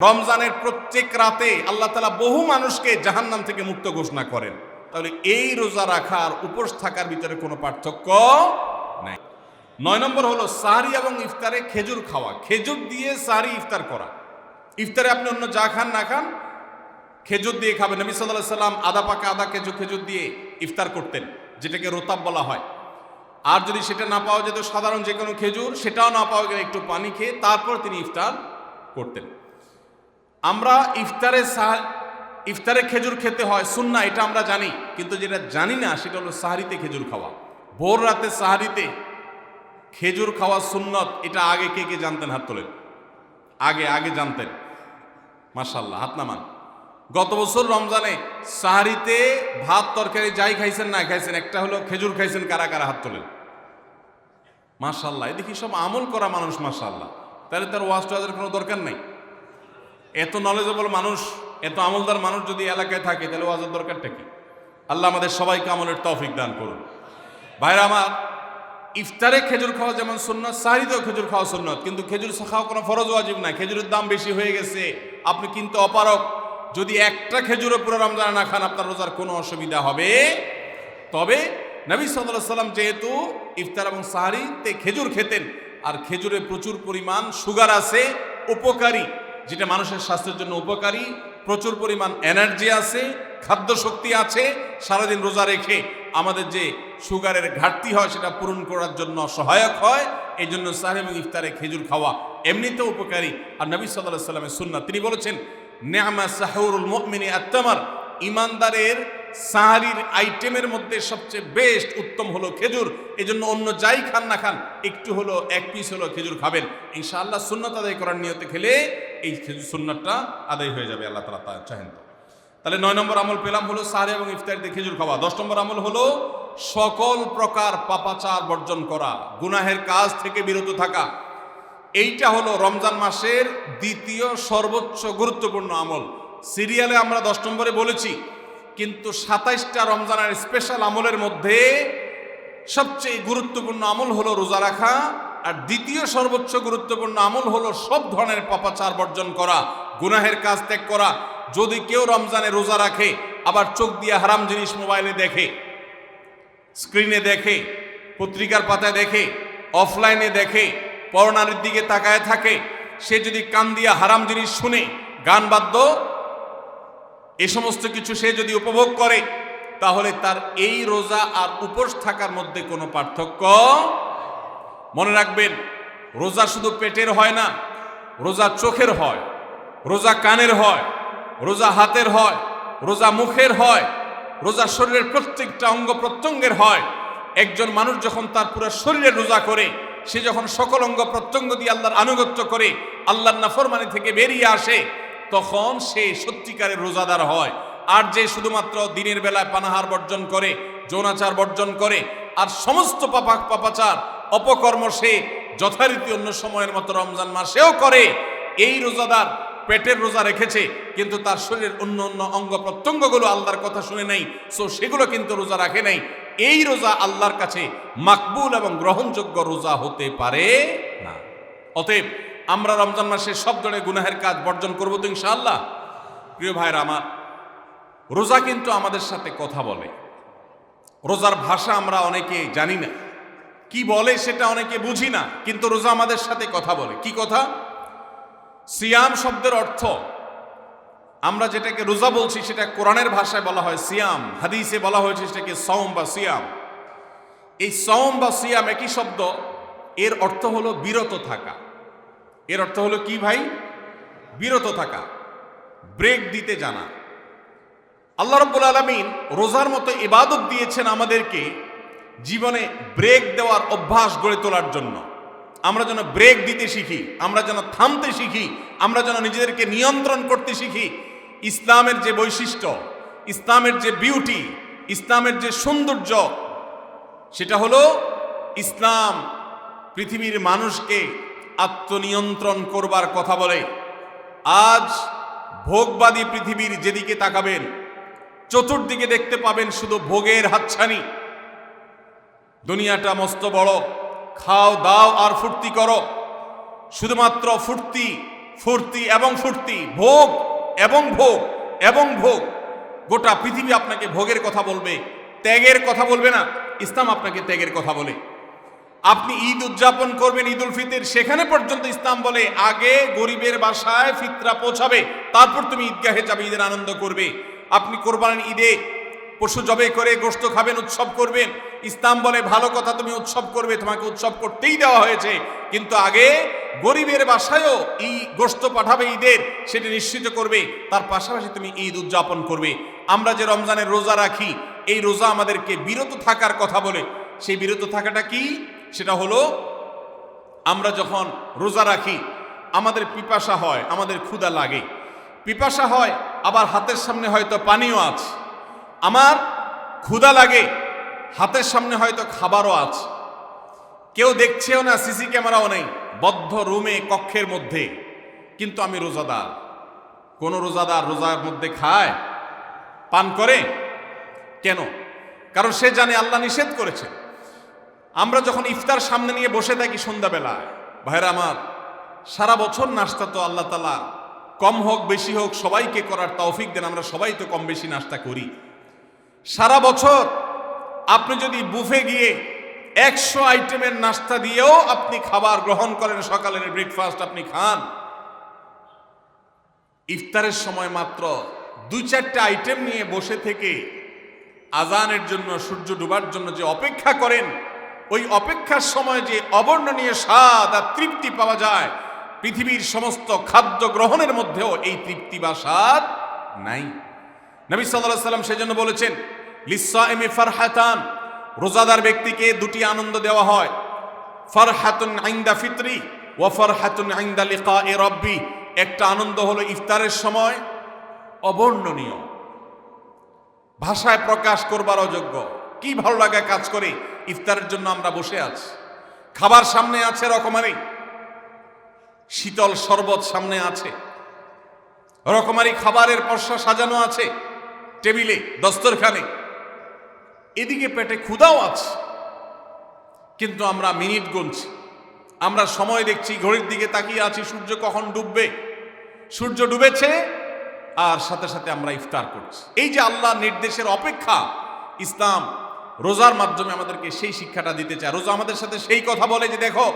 রমজানের প্রত্যেক রাতে আল্লাহ তাআলা বহু মানুষকে জাহান্নাম থেকে মুক্ত ঘোষণা করেন। তাহলে এই রোজা রাখার উপোস থাকার ভিতরে কোনো পার্থক্য নাই। 9 নম্বর হলো সাহরি এবং ইফতারে খেজুর খাওয়া। খেজুর দিয়ে সাহরি ইফতার করা। ইফতারে আপনি অন্য যা খান না খান, খেজুর দিয়ে খাবেন। নবী সাল্লাল্লাহু আলাইহি সাল্লাম আদা পাকা আদা খেজুর দিয়ে ইফতার করতেন, যেটাকে রোতাব বলা হয়। আর যদি সেটা না পাওয়া যেত, সাধারণ যে কোনো খেজুর, সেটাও না পাওয়া গেলে একটু পানি খেয়ে তারপর তিনি ইফতার করতেন। আমরা ইফতারে খেজুর খেতে হয় সুন্নাহ, এটা আমরা জানি, কিন্তু যেটা জানি না সেটা হলো সাহরিতে খেজুর খাওয়া। ভোর রাতে সাহরিতে খেজুর খাওয়া সুন্নত, এটা আগে কে কে জানতেন? হাত তোলেন। আগে জানতেন? মাশাআল্লাহ, হাত নামান। গত বছর রমজানে সাহরিতে ভাত তরকারি যাই খাইছেন না খাইছেন, একটা হলো খেজুর খাইছেন, কারা কারা হাত তোলেন? মাশাআল্লাহ, এদিকে সব আমল করা মানুষ, মাশাআল্লাহ। তাহলে তার ওয়াজ টোয়াজের কোনো দরকার নেই। এত নলেজেবল মানুষ, এত আমলদার মানুষ যদি এলাকায় থাকে, তাহলে ওয়াজের দরকারটা কি? আল্লাহ আমাদের সবাইকে আমলের তৌফিক দান করুন। ভাইরা আমার, ইফতারে খেজুর খাওয়া যেমন সুন্নাত, সাহরিতেও খেজুর খাওয়া সুন্নাত, কিন্তু খেজুর খাওয়া কোনো ফরজ ওয়াজিব না। খেজুরের দাম বেশি হয়ে গেছে, আপনি কিনতে অপারগ। যদি একটা খেজুরও পুরো রমজানে না খান, আপনার রোজার কোনো অসুবিধা হবে। তবে নবী সাল্লাল্লাহু আলাইহি সাল্লাম যেহেতু ইফতার এবং সাহরিতে খেজুর খেতেন, আর খেজুরে প্রচুর পরিমাণ সুগার আছে, উপকারী, যেটা মানুষের স্বাস্থ্যের জন্য উপকারী, প্রচুর পরিমাণ এনার্জি আছে, খাদ্য শক্তি আছে, সারাদিন রোজা রেখে আমাদের যে সুগারের ঘাটতি হয় সেটা পূরণ করার জন্য সহায়ক হয়। এই জন্য সাহরি এবং ইফতারে খেজুর খাওয়া এমনিতেও উপকারী। আর নবী সাল্লাল্লাহু আলাইহি সাল্লামের সুন্নাত, তিনি বলেছেন, নি'মা সাহুরুল মুমিনি আত-তামার, ইমানদারের সাহরির আইটেমের মধ্যে সবচেয়ে বেস্ট উত্তম হলো খেজুর। এই জন্য অন্য যাই খান না খান, একটু হলো, এক পিস হলো খেজুর খাবেন। ইনশাআল্লাহ সুন্নাত আদায় করার নিয়তে খেলে এই খেজুর সুন্নাতটা আদায় হয়ে যাবে, আল্লাহ তাআলা তা চাহেন। তাহলে 9 নম্বর আমল পেলাম হলো সাহরি এবং ইফতারিতে খেজুর খাওয়া। 10 নম্বর আমল হলো সকল প্রকার পাপাচার বর্জন করা, গুনাহের কাজ থেকে বিরত থাকা। এইটা হলো রমজান মাসের দ্বিতীয় সর্বোচ্চ গুরুত্বপূর্ণ আমল। সিরিয়ালে আমরা 10 নম্বরে বলেছি, কিন্তু 27টা রমজানের স্পেশাল আমলের মধ্যে সবচেয়ে গুরুত্বপূর্ণ আমল হলো রোজা রাখা, আর দ্বিতীয় সর্বোচ্চ গুরুত্বপূর্ণ আমল হলো সব ধরনের পাপাচার বর্জন করা, গুনাহের কাজ ত্যাগ করা। যদি কেউ রমজানে রোজা রাখে, আবার চোখ দিয়ে হারাম জিনিস মোবাইলে দেখে, স্ক্রিনে দেখে, পত্রিকার পাতায় দেখে, অফলাইনে দেখে, পরনারীর দিকে তাকায় থাকে, সে যদি কান দিয়ে হারাম জিনিস শুনে, গান বাদ্য, এ সমস্ত কিছু সে যদি উপভোগ করে, তাহলে তার এই রোজা আর উপোস থাকার মধ্যে কোনো পার্থক্য। মনে রাখবেন, রোজা শুধু পেটের হয় না, রোজা চোখের হয়, রোজা কানের হয়, রোজা হাতের হয়, রোজা মুখের হয়, রোজা শরীরের প্রত্যেকটা অঙ্গ প্রত্যঙ্গের হয়। একজন মানুষ যখন তার পুরো শরীরে রোজা করে, সে যখন সকল অঙ্গ প্রত্যঙ্গ দিয়ে আল্লাহর আনুগত্য করে, আল্লাহর নাফরমানি থেকে বেরিয়ে আসে, তখন সে সত্যিকারের রোজাদার হয়। আর যে শুধুমাত্র দিনের বেলায় পানাহার বর্জন করে, যৌনাচার বর্জন করে, আর সমস্ত পাপাচার অপকর্ম সে যথারীতি অন্য সময়ের মতো রমজান মাসেও করে, এই রোজাদার পেটের রোজা রেখেছে, কিন্তু তার শরীরের অন্য অন্য অঙ্গ প্রত্যঙ্গগুলো আল্লাহর কথা শুনে নাই, সো সেগুলো কিন্তু রোজা রাখে নাই। এই রোজা আল্লাহর কাছে মাকবুল এবং গ্রহণযোগ্য রোজা হতে পারে না। অতএব আমরা রমজান মাসে সব ধরনের গুনাহের কাজ বর্জন করবো তো ইনশাআল্লাহ। প্রিয় ভাইরা আমার, রোজা কিন্তু আমাদের সাথে কথা বলে। রোজার ভাষা আমরা অনেকে জানি না, কি বলে সেটা অনেকে বুঝি না, কিন্তু রোজা আমাদের সাথে কথা বলে। কি কথা? সিয়াম শব্দের অর্থ, আমরা যেটাকে রোজা বলছি সেটা কোরআনের ভাষায় বলা হয় সিয়াম, হাদিসে বলা হয়েছে সেটাকে সওম বা সিয়াম। এই সওম বা সিয়াম একই শব্দ, এর অর্থ হলো বিরত থাকা। এর অর্থ হলো কি ভাই? বিরত থাকা, ব্রেক দিতে জানা। আল্লাহ রাব্বুল আলামিন রোজার মতো ইবাদত দিয়েছেন আমাদেরকে জীবনে ব্রেক দেওয়ার অভ্যাস গড়ে তোলার জন্য। আমরা যেন ব্রেক দিতে শিখি, আমরা যেন থামতে শিখি, আমরা যেন নিজেদেরকে নিয়ন্ত্রণ করতে শিখি। ইসলামের যে বৈশিষ্ট্য, ইসলামের যে বিউটি, ইসলামের যে সৌন্দর্য, সেটা হলো ইসলাম পৃথিবীর মানুষকে আত্মনিয়ন্ত্রণ করবার কথা বলে। আজ ভোগবাদী পৃথিবীর যেদিকে তাকাবেন, চতুর্দিকে দেখতে পাবেন শুধু ভোগের হাতছানি। দুনিয়াটা মস্ত বড়, খাও দাও আর ফুর্তি করো, শুধুমাত্র ফুর্তি, ফুর্তি এবং ফুর্তি, ভোগ এবং ভোগ এবং ভোগ। গোটা পৃথিবী আপনাকে ভোগের কথা বলবে, ত্যাগের কথা বলবে না। ইসলাম আপনাকে ত্যাগের কথা বলে। আপনি ঈদ উদযাপন করবেন, ঈদ উল ফিতর, সেখানে পর্যন্ত ইসলাম বলে আগে গরিবের বাসায় ফিতরা পৌঁছাবে, তারপর তুমি ঈদগাহে যাবে, ঈদের আনন্দ করবে। আপনি কোরবানির ঈদে পশু জবে করে গোশত খাবেন, উৎসব করবেন। ইসলাম বলে ভালো কথা, তুমি উৎসব করবে, তোমাকে উৎসব করতেই দেওয়া হয়েছে, কিন্তু আগে গরিবের বাসায়ও এই গোশত পাঠাবে ঈদের, সেটা নিশ্চিত করবে, তার পাশাপাশি তুমি ঈদ উদযাপন করবে। আমরা যে রমজানের রোজা রাখি, এই রোজা আমাদেরকে বিরত থাকার কথা বলে। সেই বিরত থাকাটা কি? সেটা হলো আমরা যখন রোজা রাখি আমাদের পিপাসা হয়, আমাদের ক্ষুধা লাগে, পিপাসা হয়, আবার হাতের সামনে হয়তো পানিও আছে। আমার ক্ষুধা লাগে, হাতের সামনে হয়তো খাবারও আছে, কেউ দেখছেও না, সিসি ক্যামেরাও নেই, বদ্ধ রুমে কক্ষের মধ্যে, কিন্তু আমি রোজাদার। কোন রোজাদার রোজার মধ্যে খায়, পান করে? কেন? কারণ সে জানে আল্লাহ নিষেধ করেছে। আমরা যখন ইফতার সামনে নিয়ে বসে থাকি সন্ধ্যাবেলায়, ভাইরা আমার, সারা বছর নাস্তা তো আল্লাহ তাআলা কম হোক বেশি হোক সবাইকে করার তৌফিক দেন, আমরা সবাই তো কম বেশি নাস্তা করি। সারা বছর আপনি যদি বুফে গিয়ে 100 আইটেমের নাস্তা দিয়েও আপনি খাবার গ্রহণ করেন, সকালের ব্রেকফাস্ট আপনি খান, ইফতারের সময় মাত্র 2-4টা আইটেম নিয়ে বসে থেকে আজানের জন্য, সূর্য ডুবার জন্য যে অপেক্ষা করেন, ওই অপেক্ষার সময় যে অবর্ণনীয় স্বাদ আর তৃপ্তি পাওয়া যায়, পৃথিবীর সমস্ত খাদ্য গ্রহণের মধ্যেও এই তৃপ্তি বা স্বাদ নাই। নবী সাল্লাল্লাহু আলাইহি ওয়াসাল্লাম সেজন্য বলেছেন, লিসসাইমি ফারহাতান, রোজাদার ব্যক্তিকে দুটি আনন্দ দেওয়া হয়, ফারহাতুন ইনদা ফিতরি ওয়া ফারহাতুন ইনদা লিকাই রাব্বি। একটা আনন্দ হলো ইফতারের সময়, অবর্ণনীয়, ভাষায় প্রকাশ করবার অযোগ্য। কি ভালো লাগা কাজ করে, ইফতারের জন্য আমরা বসে আছি, খাবার সামনে আছে, রকমারি শীতল শরবত সামনে আছে, রকমারি খাবারের পসরা সাজানো আছে টেবিলে, দস্তরখানে, এদিকে পেটে ক্ষুধাও আছে, কিন্তু আমরা মিনিট গুনছি, আমরা সময় দেখছি, ঘড়ির দিকে তাকিয়ে আছি, সূর্য কখন ডুববে। সূর্য ডুবেছে আর সাথে সাথে আমরা ইফতার করছি। এই যে আল্লাহর নির্দেশের অপেক্ষা, ইসলাম রোজার মাধ্যমে আমাদেরকে সেই শিক্ষাটা দিতে চায়। রোজা আমাদের সাথে সেই কথা বলে যে দেখো,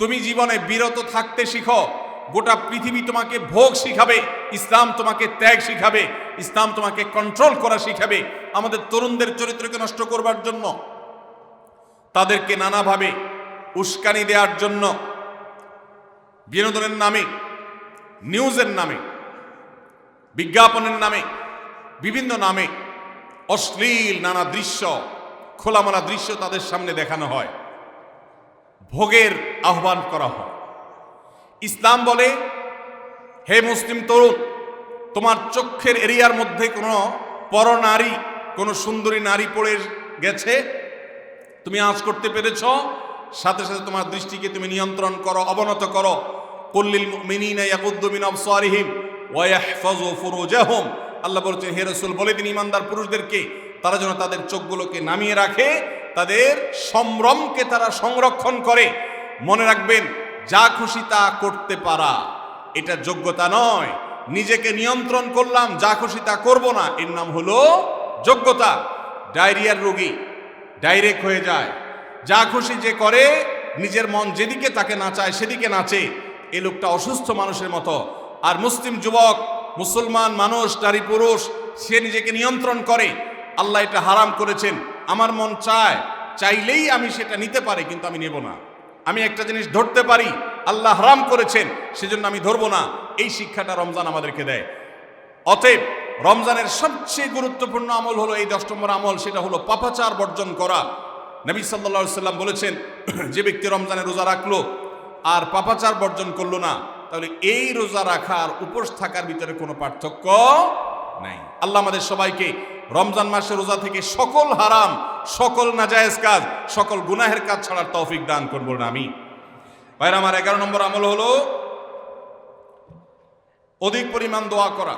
তুমি জীবনে বিরত থাকতে শিখো, গোটা পৃথিবী তোমাকে ভোগ শিখাবে, ইসলাম তোমাকে ত্যাগ শিখাবে, ইসলাম তোমাকে কন্ট্রোল করা শিখাবে। আমাদের তরুণদের চরিত্রকে নষ্ট করবার জন্য, তাদেরকে নানাভাবে উস্কানি দেওয়ার জন্য, বিনোদনের নামে, নিউজের নামে, বিজ্ঞাপনের নামে, বিভিন্ন নামে অশ্লীল নানা দৃশ্য, খোলামেলা দৃশ্য তাদের সামনে দেখানো হয়, ভোগের আহ্বান করা হয়। ইসলাম বলে, হে মুসলিম তরুণ, তোমার চোখের এরিয়ার মধ্যে কোনো পরনারী, কোনো সুন্দরী নারী পড়ে গেছে, তুমি আঁচ করতে পেরেছ, সাথে সাথে তোমার দৃষ্টিকে তুমি নিয়ন্ত্রণ করো, অবনত করো। কুল্লিল মুমিনিনা ইয়াগুদ্দু মিন আবসারিহিম ওয়া ইয়াহফাযু ফুরুজাহুম। আল্লাহ বলেছেন, হে রাসূল বলে দিন ইমানদার পুরুষদেরকে, তারা যেন তাদের চোখগুলোকে নামিয়ে রাখে, তাদের সম্ভ্রমকে তারা সংরক্ষণ করে। মনে রাখবেন, যা খুশি তা করতে পারা এটা যোগ্যতা নয়। নিজেকে নিয়ন্ত্রণ করলাম, যা খুশি তা করব না, এর নাম হলো যোগ্যতা। ডায়রিয়ার রোগী ডাইরেক্ট হয়ে যায়, যা খুশি যে করে, নিজের মন যেদিকে তাকে নাচায় সেদিকে নাচে, এই লোকটা অসুস্থ মানুষের মতো। আর মুসলিম যুবক, মুসলমান মানুষ, নারী পুরুষ, সে নিজেকে নিয়ন্ত্রণ করে। আল্লাহ এটা হারাম করেছেন, আমার মন চায়, চাইলেই আমি সেটা নিতে পারি, কিন্তু আমি নেব না। আমি একটা জিনিস ধরতে পারি, আল্লাহ হারাম করেছেন, সেজন্য আমি ধরবো না। এই শিক্ষাটা রমজান আমাদেরকে দেয়। অতএব রমজানের সবচেয়ে গুরুত্বপূর্ণ আমল হলো এই 10 নম্বর আমল, সেটা হলো পাপাচার বর্জন করা। নবী সাল্লাল্লাহু আলাইহি সাল্লাম বলেছেন, যে ব্যক্তি রমজানে রোজা রাখলো আর পাপাচার বর্জন করলো না, তাহলে এই রোজা রাখার উপোস থাকার ভিতরে কোনো পার্থক্য নাই। আল্লাহ আমাদের সবাইকে রমজান মাসে রোজা থেকে সকল হারাম, সকল নাজায়েজ কাজ, সকল গুনাহের কাজ ছাড়ার তৌফিক দান করবো না আমি। ভাইরা আমার, 11 নম্বর আমল হলো অধিক পরিমাণ দোয়া করা।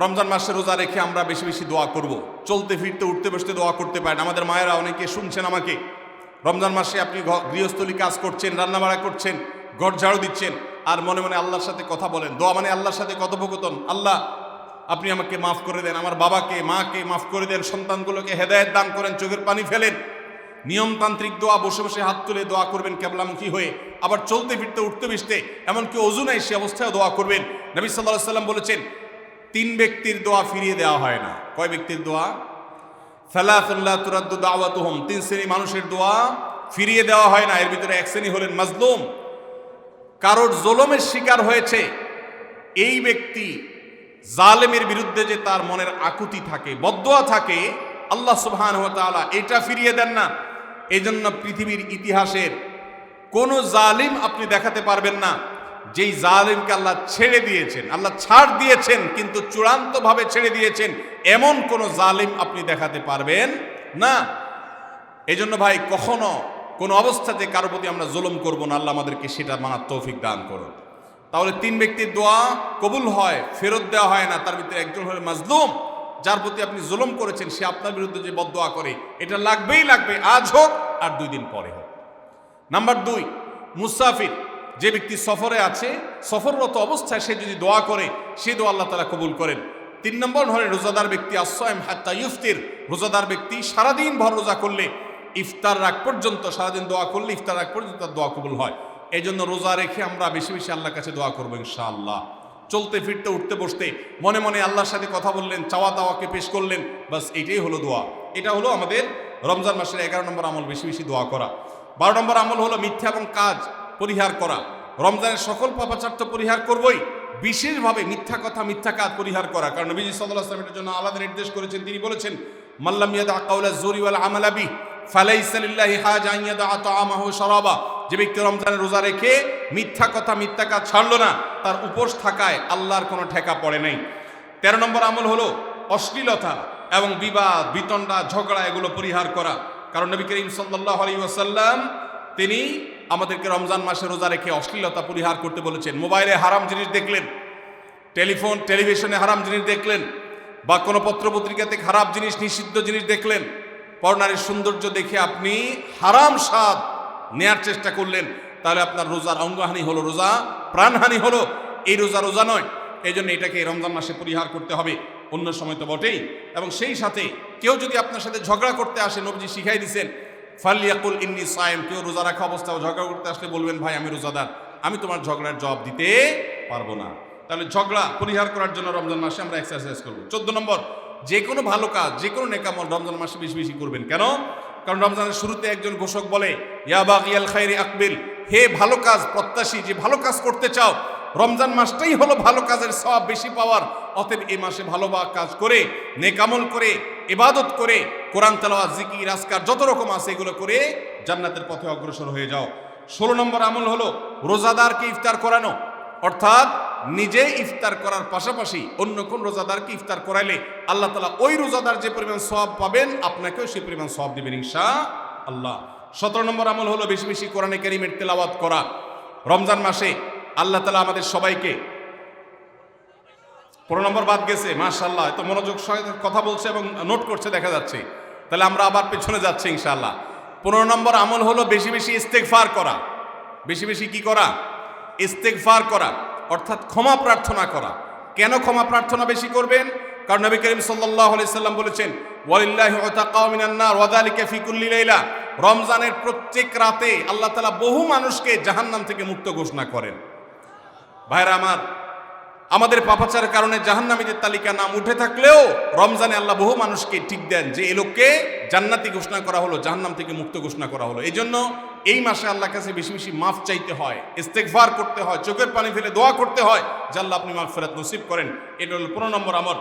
রমজান মাসে রোজা রেখে আমরা বেশি বেশি দোয়া করব। চলতে ফিরতে, উঠতে বসতে দোয়া করতে পারেন। আমাদের মায়েরা অনেকে শুনছেন আমাকে, রমজান মাসে আপনি গৃহস্থলী কাজ করছেন, রান্নাবাড়া করছেন, ঘর ঝাড়ু দিচ্ছেন, আর মনে মনে আল্লাহর সাথে কথা বলেন। দোয়া মানে আল্লাহর সাথে কথোপকথন। আল্লাহ আপনি আমাকে মাফ করে দেন, আমার বাবাকে মাকে মাফ করে দেন, সন্তানগুলোকে হেদায়েত দান করেন, চোখের পানি ফেলেন। নিয়মতান্ত্রিক দোয়া, বসে বসে হাত তুলে দোয়া করবেন কেবলামুখী হয়ে, আবার চলতে ফিরতে উঠতে বসতে, এমনকি ওযু নাই সে অবস্থায় দোয়া করবেন। নবী সাল্লাল্লাহু আলাইহি ওয়াসাল্লাম বলেছেন 3 ব্যক্তির দোয়া ফিরিয়ে দেওয়া হয় না। কয় ব্যক্তির দোয়া? সালাতুন লা তুরাদ্দু দাওয়াতুহুম, 3 শ্রেণী মানুষের দোয়া ফিরিয়ে দেওয়া হয় না। এর ভিতরে এক শ্রেণী হলেন মাজলুম, কারোর জুলুমের শিকার হয়েছে এই ব্যক্তি। জালেমের বিরুদ্ধে যে তার মনের আকুতি থাকে, বদদোয়া থাকে, আল্লাহ সুবহানাহু ওয়া তাআলা এটা ফিরিয়ে দেন না। এই জন্য পৃথিবীর ইতিহাসের কোন জালিম আপনি দেখাতে পারবেন না যেই জালিমকে আল্লাহ ছেড়ে দিয়েছেন, আল্লাহ ছাড় দিয়েছেন কিন্তু চূড়ান্তভাবে ছেড়ে দিয়েছেন, এমন কোন জালিম আপনি দেখাতে পারবেন না। এই জন্য ভাই কখনো কোন অবস্থাতে কারো প্রতি আমরা জুলুম করব না। আল্লাহ আমাদেরকে সেটা মানার তৌফিক দান করুন। তাহলে 3 ব্যক্তির দোয়া কবুল হয়, ফেরত দেওয়া হয় না। তার ভিতরে একজন হলো মাজলুম, যার প্রতি আপনি জুলুম করেছেন, সে আপনার বিরুদ্ধে যে বদদোয়া করে, এটা লাগবেই লাগবে, আজ হোক আর 2 দিন পরে হোক। নাম্বার 2, মুসাফির, যে ব্যক্তি সফরে আছে, সফররত অবস্থায় সে যদি দোয়া করে, সে দোয়া আল্লাহ তাআলা কবুল করেন। 3 নম্বর হলেন রোজাদার ব্যক্তি, আসসাইম হাত্তা ইফতির, রোজাদার ব্যক্তি সারাদিন ভর রোজা করলে ইফতার রাগ পর্যন্ত, সারাদিন দোয়া করলে ইফতার রাগ পর্যন্ত তার দোয়া কবুল হয়। এই জন্য রোজা রেখে আমরা বেশি বেশি আল্লাহর কাছে দোয়া করবো ইনশাআল্লাহ। চলতে ফিরতে উঠতে বসতে মনে মনে আল্লাহর সাথে কথা বললেন, চাওয়া দাওয়াকে পেশ করলেন, বাস এইটাই হলো দোয়া। এটা হলো আমাদের রমজান মাসের 11 নম্বর আমল, বেশি বেশি দোয়া করা। 12 নম্বর আমল হলো মিথ্যা এবং কাজ পরিহার করা। রমজানের সকল পাপাচার তো পরিহার করবই, বিশেষভাবে মিথ্যা কথা, মিথ্যা কাজ পরিহার করা। কারণ নবীজি সাল্লাল্লাহু আলাইহি ওয়াসাল্লাম এর জন্য আলাদা নির্দেশ করেছেন। তিনি বলেছেন, মাল্লাম ইয়াদা কাওলা যুরি ওয়াল আমালা বিহি ফালাইসা লিল্লাহি হাজা আন ইয়াদা তাআমাহু ওয়া শারাবা। যে ব্যক্তি রমজানের রোজা রেখে মিথ্যা কথা, মিথ্যা কাজ ছাড়লো না, তার উপোস থাকায় আল্লাহর কোনো ঠেকা পড়ে নাই। 13 নম্বর আমল হলো অশ্লীলতা এবং বিবাদ, বিতণ্ডা, ঝগড়া, এগুলো পরিহার করা। কারণ নবী করিম সাল্লাল্লাহু আলাইহি ওয়াসাল্লাম তিনি আমাদেরকে রমজান মাসে রোজা রেখে অশ্লীলতা পরিহার করতে বলেছেন। মোবাইলে হারাম জিনিস দেখলেন, টেলিভিশনে হারাম জিনিস দেখলেন, বা কোনো পত্রপত্রিকাতে খারাপ জিনিস, নিষিদ্ধ জিনিস দেখলেন, পরনারীর সৌন্দর্য দেখে আপনি হারাম স্বাদ নেয়ার চেষ্টা করলেন, তাহলে আপনার রোজার অঙ্গহানি হলো, রোজা প্রাণহানি হলো। এই রোজা নয়। এই জন্য এটাকে রমজান মাসে পরিহার করতে হবে, অন্য সময় তো বটেই। এবং সেই সাথে কেউ যদি আপনার সাথে ঝগড়া করতে আসে, নবীজি শিখাই দিয়েছেন, ফালিয়াকুল ইন্নী সায়েম, কেউ রোজা রাখা অবস্থায় ঝগড়া করতে আসলে বলবেন, ভাই আমি রোজাদার, আমি তোমার ঝগড়ার জবাব দিতে পারবো না। তাহলে ঝগড়া পরিহার করার জন্য রমজান মাসে আমরা এক্সারসাইজ করবো। 14 নম্বর, যে কোনো ভালো কাজ, যে কোনো নেকামল রমজান মাসে বেশি বেশি করবেন। কেন? কারণ রমজানের শুরুতে একজন ঘোষক বলে, ইয়া বাগিয়াল খায়রি আকবিল, হে ভালো কাজ প্রত্যাশী, যে ভালো কাজ করতে চাও, রমজান মাসটাই হলো ভালো কাজের সওয়াব বেশি পাওয়ার। অতএব এই মাসে ভালো কাজ করে, নেকামল করে, ইবাদত করে, কোরআন তেলাওয়াত, জিকির, আজকার যত রকম আছে এগুলো করে জান্নাতের পথে অগ্রসর হয়ে যাও। 16 নম্বর আমল হলো রোজাদারকে ইফতার করানো, অর্থাৎ নিজে ইফতার করার পাশাপাশি অন্য কোন রোজাদারকে ইফতার করাইলে আল্লাহ তাআলা ওই রোজাদার যে পরিমাণ সওয়াব পাবেন, আপনাকেও সেই পরিমাণ সওয়াব দিবেন ইনশাআল্লাহ। 17 নম্বর আমল হলো বেশি বেশি কোরআনে কারীমের তেলাওয়াত করা। রমজান মাসে আল্লাহ তাআলা আমাদের সবাইকে, 15 নম্বর বাদ গেছে, মাশাআল্লাহ, এত মনোযোগ সহকারে কথা বলছে এবং নোট করছে দেখা যাচ্ছে। তাহলে আমরা আবার পেছনে যাচ্ছি ইনশাআল্লাহ। 15 নম্বর আমল হলো বেশি বেশি ইস্তেগফার করা। বেশি বেশি কি করা? ইস্তেগফার করা, অর্থাৎ ক্ষমা প্রার্থনা করা। কেন ক্ষমা প্রার্থনা বেশি করবেন? কারণ নবী করিম সাল্লাল্লাহু আলাইহি সাল্লাম বলেছেন, ওয়ালিল্লাহি উতাকাউ মিনান নার ওয়া যালিকা ফি কুল্লি লাইলা। রমজানের প্রত্যেক রাতে আল্লাহ তাআলা বহু মানুষকে জাহান্নাম থেকে মুক্ত ঘোষণা করেন। ভাইরা আমার, আমাদের পাপাচারের কারণে জাহান্নামীদের তালিকা নাম উঠে থাকলেও রমজানে আল্লাহ বহু মানুষকে ঠিক দেন যে এই লোককে জান্নাতি ঘোষণা করা হলো, জাহান্নাম থেকে মুক্ত ঘোষণা করা হলো। এই জন্য এই মাসে আল্লাহর কাছে বেশি বেশি মাফ চাইতে হয়, ইস্তেগফার করতে হয়, চোখের পানি ফেলে দোয়া করতে হয় যে আল্লাহ আপনি মাগফিরাত নসিব করেন। এটা হলো 15 নম্বর আমল।